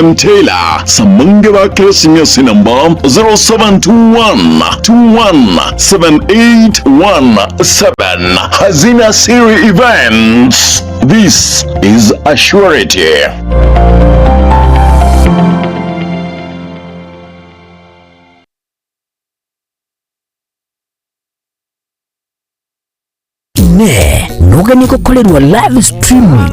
Taylor, Samungeva Klesinyosi number 0721-217817. Hazina Siri Events. This is a surety. Nogani kukolerwa live streaming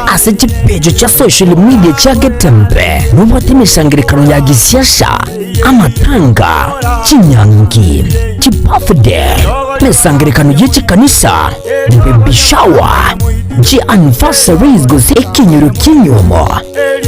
ase chipejo cha social media cha Getembe nubwate misangirikano ya gisiasha amatanga chinyangi chipafde misangirikano y'iki kanisa baby shower ji anniversaries gozi ekinyuru kinyomo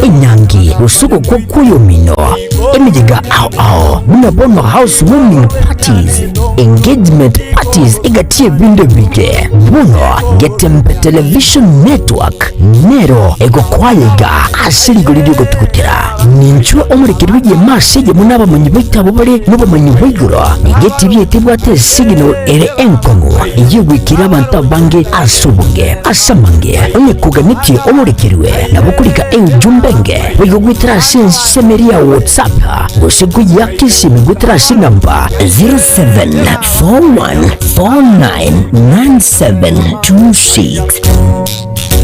inyangi usuko kwa kuyomino emijiga ao munabono housewarming parties engagement parties igatie binde bige buno Getembe Television Network nero ego kwayega asiri golidio gotukutira ninchwe omurikirwe ye masije munaba manyi bitabo bale nuba manyi wiguro igeti byetibwate signal ere enkongo yewikira abantu bange asubunge asamange onekuganiti omurikirwe nabukulika jumbenge wigugwitira semeria WhatsApp gosigu ya Kisii migutira namba 0741499726.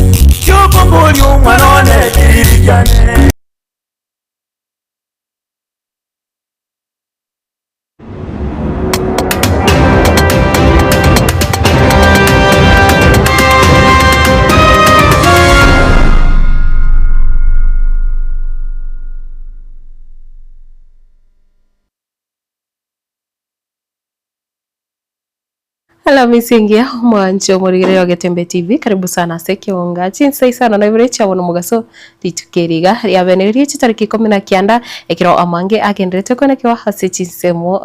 Hello misingia mwancho murigire wa Getembe TV karibu sana Ekeonga Chinsa Isano na Ibere chabona mugaso litukeriga ya beneri tariki 19 ekiro amange agendrete kone kwa hase Chinsemo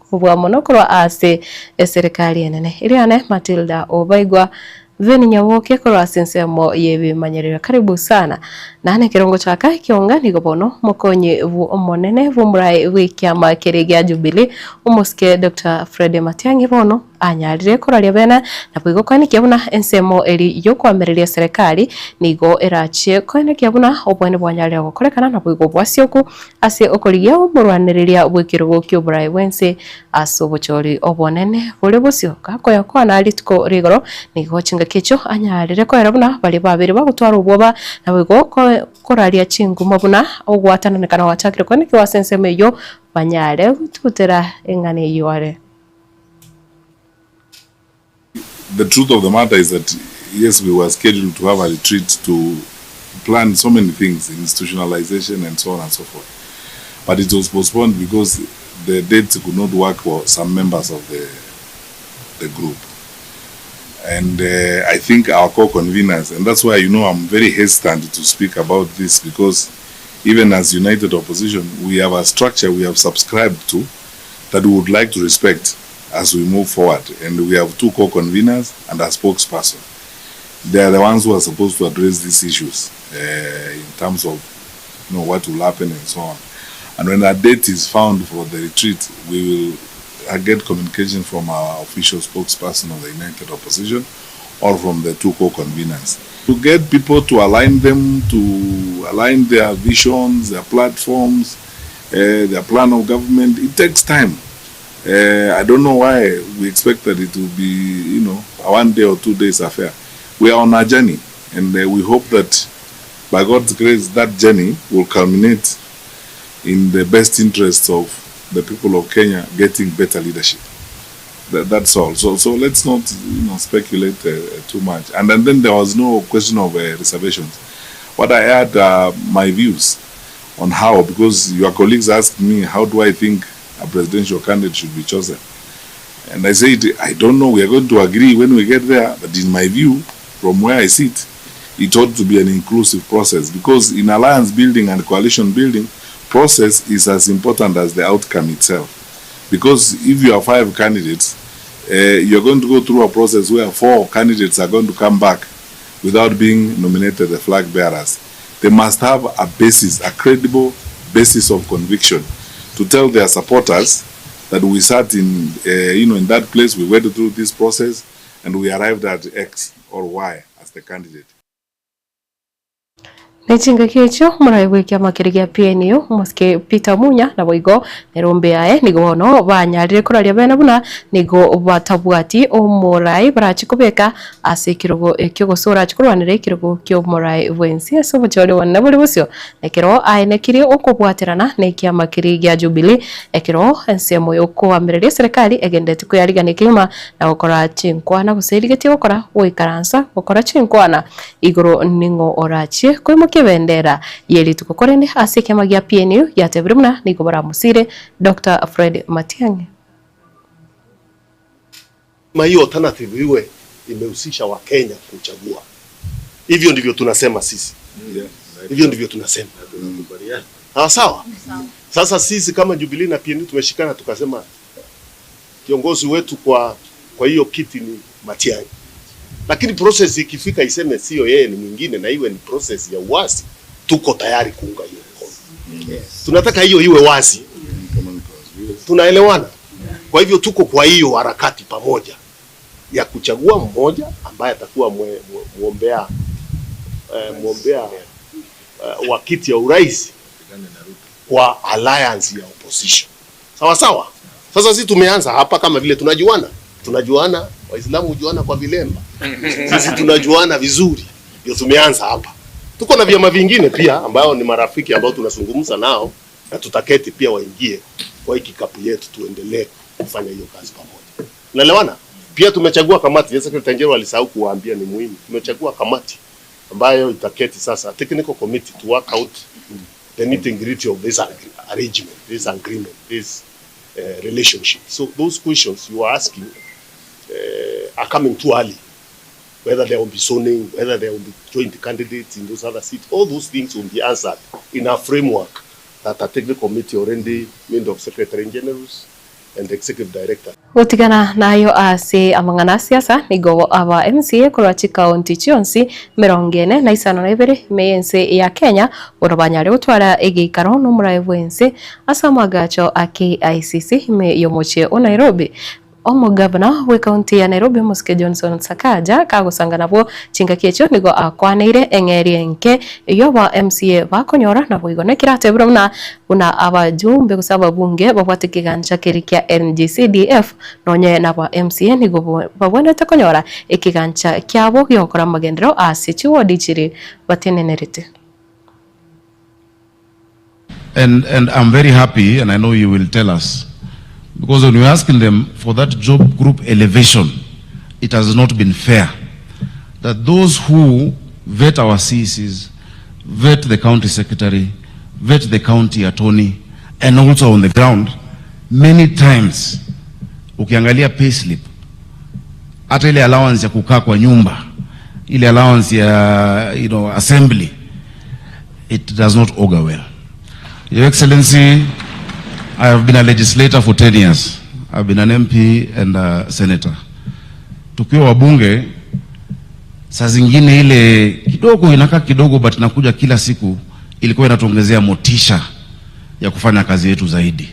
kubwa monokoro ase serikali enene iriane Matildah Obaigwa veni nyawoke kwa Chinsemo yebi manyerera karibu sana nane kirongo chaka Ekeonga nigobono mokonye vu omonene vumrai wikiama kerege Jubilee umuske Dr. Fred Matiang'i bono anyarire koraria bena na bwigo kwani kiabuna ensemo eri yo kwamereria serikali nigo erachie kwani kiabuna obwene bwanyarire gukorekana na bwigo bwasyoku ase okorigia omurwaniriria bwikirwo kyobrai wense asobochori obonene bole bosyo kakoya kwana alitko rigoro nigo chinga kicho anyarire ko erabuna bali babiri bagutwara ubwoba na bwigo koraria chingumo buna ogwatana nekana wachakire kwani kiwasensemo yo banyare gututera engane yore. The truth of the matter is that, yes, we were scheduled to have a retreat to plan so many things, institutionalization and so on and so forth. But it was postponed because the dates could not work for some members of the group. And I think our co-conveners, and that's why, I'm very hesitant to speak about this, because even as United Opposition, we have a structure we have subscribed to that we would like to respect as we move forward, and we have two co-conveners and a spokesperson. They are the ones who are supposed to address these issues in terms of what will happen and so on. And when a date is found for the retreat, we will get communication from our official spokesperson of the United Opposition or from the two co-conveners to get people to align them, to align their visions, their platforms, their plan of government. It takes time. I don't know why we expect that it will be, a 1 day or 2 days affair. We are on a journey, and we hope that by God's grace, that journey will culminate in the best interests of the people of Kenya getting better leadership. That's all. So let's not, speculate too much. And then there was no question of reservations. What I had my views on how, because your colleagues asked me, how do I think a presidential candidate should be chosen? And I said, I don't know, we are going to agree when we get there, but in my view, from where I sit, it ought to be an inclusive process, because in alliance building and coalition building, process is as important as the outcome itself. Because if you have 5 candidates, you're going to go through a process where 4 candidates are going to come back without being nominated the flag bearers. They must have a basis, a credible basis of conviction, to tell their supporters that we sat in that place, we went through this process, and we arrived at X or Y as the candidate. Nechinga kecho muraiwe kya makirigia PNU muske Peter Munya na boigo nerombe yae nigo no banyarire kuraria bena buna nigo batabwati omurai barachikubeka asekirogo ekigosora chikurwanire kirogo kyo murai wensi asobo chode wana buri busyo ekiro ainekiri okobwaterana nekia makirigia Jubilee ekiro ensemo yoko amirire serikali egendete kuyarigana kima na gukora chinkwana guserigetie gukora wikaransa gukora chinkwana igoro ningo orachi kwimo kibendera yeri tukokorende asike magia PNU yatebrimna niko baramusire Dr. Fred Matiang'i. Hiyo alternative iwe imehusisha wa Kenya kuchagua. Hivyo ndivyo tunasema sisi. Hivyo ndivyo tunasema. Sawa. Sasa sisi kama Jubilee na PNU tumeshikana tukasema kiongozi wetu kwa hiyo kiti ni Matiang'i. Lakini process ikifika iseme sio yeye ni mwingine na iwe ni process ya uwazi, tuko tayari kuunga hiyo mkono. Tunataka hiyo iwe wazi. Tunaelewana? Kwa hivyo tuko kwa hiyo harakati pamoja ya kuchagua mmoja ambaye atakuwa muombea wa kiti ya urais kwa alliance ya opposition. Sawa sawa? Sasa sisi tumeanza hapa kama vile tunajuana, Waislamu hujuana kwa vilemba. Sisi tunajuana vizuri. Ndio tumeanza hapa. Tuko na vyama vingine pia ambao ni marafiki ambao tunazungumza nao na tutaketi pia waingie kwa hiki kapu yetu tuendelee kufanya hiyo kazi pamoja. Unaelewana? Pia tumechagua kamati. Secretary General alisahau kuwaambia ni muhimu. Tumechagua kamati ambayo itaketi sasa technical committee to work out the nitty-gritty of this arrangement, this agreement, this relationship. So those questions you are asking are coming too early. Whether there will be zoning, whether there will be joint candidates in those other seats, all those things will be answered in a framework that a technical committee already made of Secretary Generals and Executive Director. Gutigana nayo ase amangana siasa nigo aba MCA kurachi county chionsi merongene na Isano na Ibere meyense ya Kenya urabanyare gutwara egikaro no muraevense asamagacho KICC me yomoche o Nairobi. Omo governor we county ya Nairobi Muske Johnson Sakaja kagusanga nabo chinga kiecho nigo akwaneire engeri enke yoba MCA bakonyora na bwigone kiratebura una abajumbe kusaba bunge babwatikiganja kirikia NGCDF nonye naba MCA nigo babone takonyora ikiganja kyabo gyokora magendero asichiwo dichiri batenenerite. And I'm very happy, and I know you will tell us, because when we're asking them for that job group elevation, it has not been fair. That those who vet our CCs, vet the county secretary, vet the county attorney, and also on the ground, many times, ukiangalia payslip, hata ile allowance ya kukaa kwa nyumba, ile allowance ya, assembly, it does not augur well. Your Excellency, I have been a legislator for 10 years. I've been an MP and a senator. Tukiwa wabunge, saa zingine ile kidogo inakaa kidogo but nakuja kila siku ilikuwa inatuongezea motisha ya kufanya kazi yetu zaidi.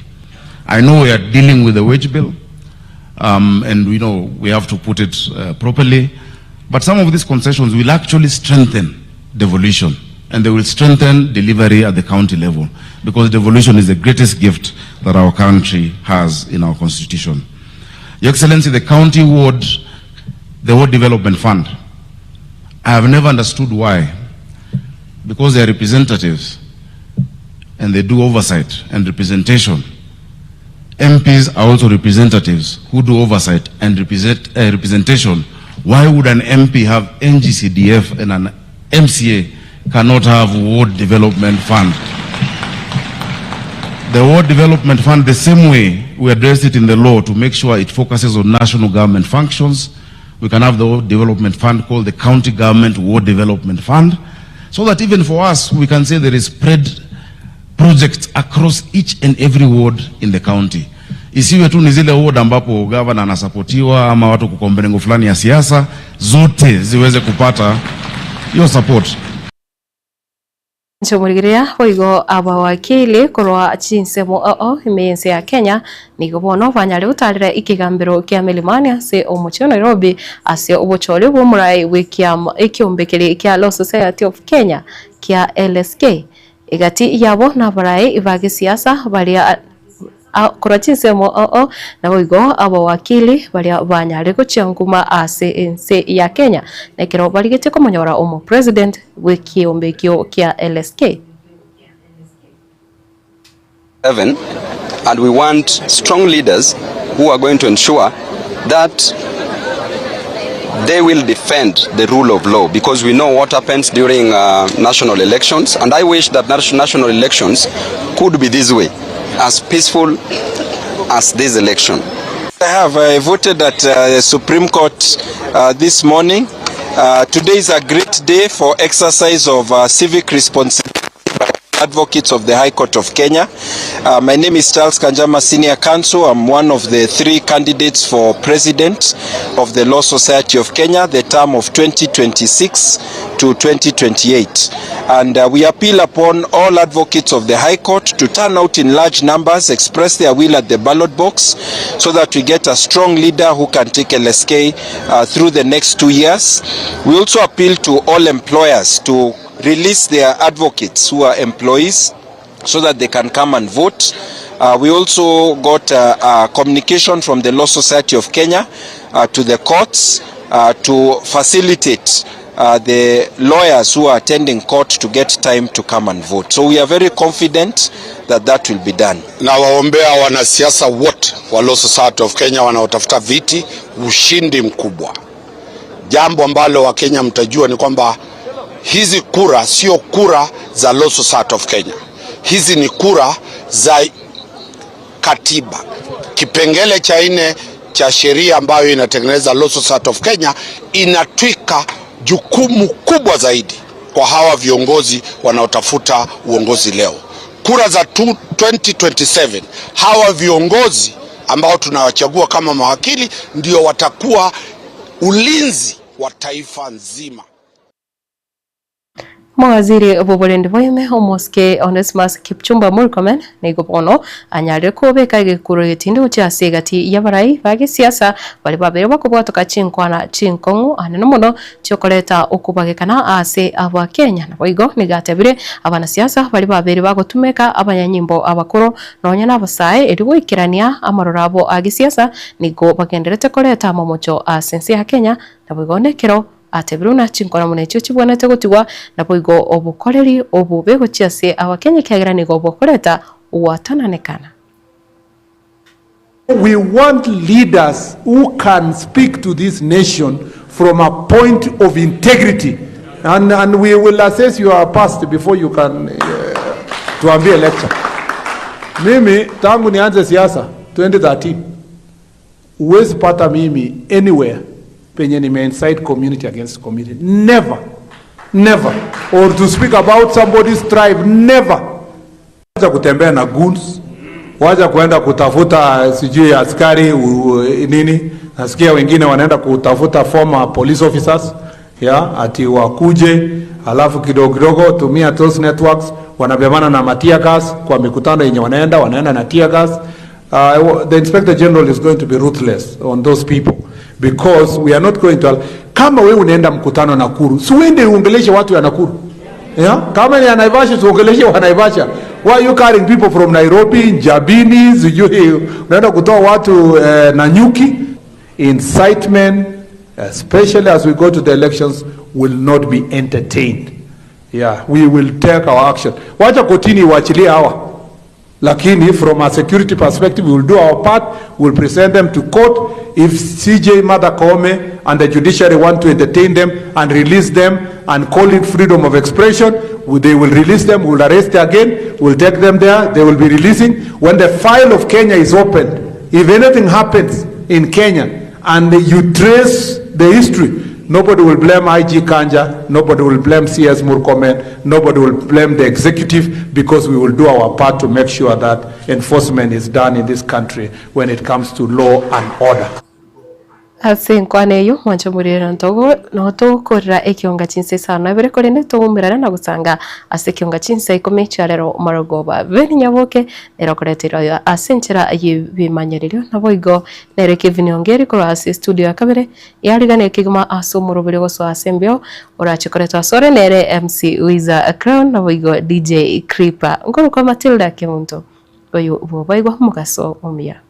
I know we are dealing with the wage bill and we have to put it properly, but some of these concessions will actually strengthen devolution. And they will strengthen delivery at the county level, because devolution is the greatest gift that our country has in our constitution. Your Excellency, the county ward, the Ward Development Fund, I have never understood why. Because they are representatives and they do oversight and representation. MPs are also representatives who do oversight and representation. Why would an MP have NGCDF and an MCA cannot have Ward Development Fund? The Ward Development Fund, the same way we addressed it in the law to make sure it focuses on national government functions, we can have the Ward Development Fund called the County Government Ward Development Fund, so that even for us, we can say there is spread projects across each and every ward in the county. Isiwe tu ni zile ward ambapo governor anasapotiwa ama watu kukombengo fulani ya siasa, zote ziweze kupata hiyo support. Chomurigiria Obaigwa abawakili korwa Chinsa imense ya Kenya nigo bono banyare utarira ikigambiro kya milimania se omucho Nairobi ase obochole bw'omurai w'ikyama ekyombekere kya Law Society of Kenya kya LSK igati yabo nabarai ibage siasa bali korwa Chinsa na Obaigwa abawakili bali banyare kuchanguma ase ense ya Kenya nekero bali gete komonyora omo president w'ikyombekyo kya LSK. And we want strong leaders who are going to ensure that they will defend the rule of law, because we know what happens during national elections, and I wish that national elections could be this way, as peaceful as this election. I have voted at the Supreme Court this morning. Today is a great day for exercise of civic responsibility by advocates of the High Court of Kenya. My name is Charles Kanjama, Senior Counsel. I'm one of the 3 candidates for President of the Law Society of Kenya, the term of 2026 to 2028. And we appeal upon all advocates of the High Court to turn out in large numbers, express their will at the ballot box, so that we get a strong leader who can take LSK through the next 2 years. We also appeal to all employers to release their advocates who are employees so that they can come and vote. We also got a communication from the Law Society of Kenya to the courts to facilitate the lawyers who are attending court to get time to come and vote. So we are very confident that that will be done. Na waombea wanasiasa wote wa Law Society of Kenya wanaotafuta viti ushindi mkubwa. Jambo ambalo wa Kenya mtajua ni kwamba hizi kura sio kura za Law Society of Kenya. Hizi ni kura za katiba. Kipengele cha 4 cha sheria ambayo inatengeneza Law Society of Kenya inatwika jukumu kubwa zaidi kwa hawa viongozi wanaotafuta uongozi leo. Kura za 2027, hawa viongozi ambao tunawachagua kama mawakili ndio watakuwa ulinzi wa taifa nzima. Mawaziri obobolendi boyeme omoske Onesmus Kipchumba Murkomen nigo bono anyare kobeka igikuru gitinde ucyase gati yabarai bage siasa bali babere bakubwatoka chinkwana chinkongu anene muno cyokoleta okubagekana ase aba Kenya na boigo nigatebire abana siasa bali babere bagotumeka abanyanyimbo abakuru nonya nabasaye erigo ikirania amarorabo age siasa nigo bagenderete koleta momocho asense ya Kenya na boigo nekero atebruna chinkora munecho chibonete gutigwa na boigo obukoreri obubego cyase abakenya kyagerani go bokoreta uwatananekana. We want leaders who can speak to this nation from a point of integrity, and we will assess your past before you can tuambie lecture. Mimi tangu nianze siasa 2013 uwezi pata mimi anywhere penye nime incite community against community. Never. Or to speak about somebody's tribe. Never. Waja kutembea na goons, waja kuenda kutafuta sijui askari nini, nasikia wengine wanaenda kutafuta former police officers ati wakuje, alafu kidogo tumia those networks wanabebana na tear gas kwa mikutano yenye wanaenda na tear gas. The Inspector General is going to be ruthless on those people, because we are not going to kama wewe unaenda mkutano Nakuru, si uende uongeleshe watu ya Nakuru. Kama ni Naivasha, uongeleshe wa Naivasha. Why are you carrying people from Nairobi, Njabini, unaenda kutoa watu Nanyuki? Incitement, especially as we go to the elections, will not be entertained. We will take our action. Wacha kotini waachilie hawa. Lakini from a security perspective, we will do our part. We will present them to court. If CJ Martha Koome and the judiciary want to entertain them and release them and call it freedom of expression, they will release them. We will arrest them again. We will take them there. They will be releasing. When the file of Kenya is opened, if anything happens in Kenya and you trace the history, nobody will blame IG Kanja, nobody will blame CS Murkomen, nobody will blame the executive, because we will do our part to make sure that enforcement is done in this country when it comes to law and order. ase nkwane yo mwancho murira ntogo no tukorera Ekeonga Chinsa Isano Ibere kore ne tugumirana na gusanga ase Ekeonga Chinsa ikomecharero marogoba beni nyaboke nero koretera asenchera yibimanyerero naboigo nereke viniongeri ko ase studio ya kabere yarigane kiguma asomuro bire goso asembio orachikoreta asore nere MC Wiza Crown naboigo DJ Creeper ngoro kwa Matildah kemunto oyo Obaigwa mugaso omia